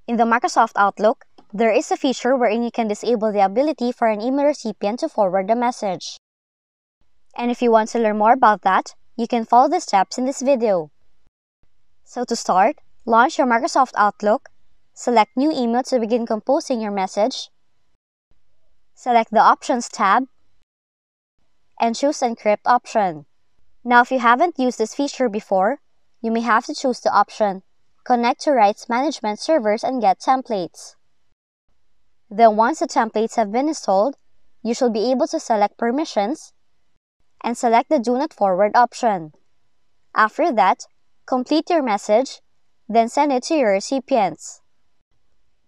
In the Microsoft Outlook, there is a feature wherein you can disable the ability for an email recipient to forward the message. And if you want to learn more about that, you can follow the steps in this video. So to start, launch your Microsoft Outlook, select New Email to begin composing your message, select the Options tab, and choose Encrypt option. Now if you haven't used this feature before, you may have to choose the option Connect to Rights Management Servers and get templates. Then once the templates have been installed, you should be able to select Permissions and select the Do Not Forward option. After that, complete your message, then send it to your recipients.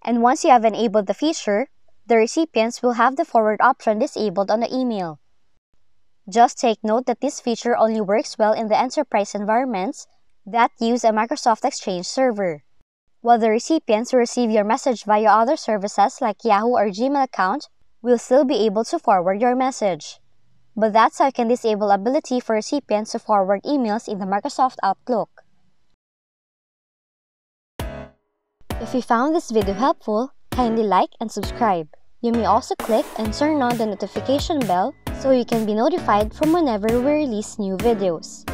And once you have enabled the feature, the recipients will have the forward option disabled on the email. Just take note that this feature only works well in the enterprise environments that use a Microsoft Exchange server, while the recipients who receive your message via other services like Yahoo or Gmail account will still be able to forward your message. But that's how you can disable ability for recipients to forward emails in the Microsoft Outlook. If you found this video helpful, kindly like and subscribe. You may also click and turn on the notification bell so you can be notified from whenever we release new videos.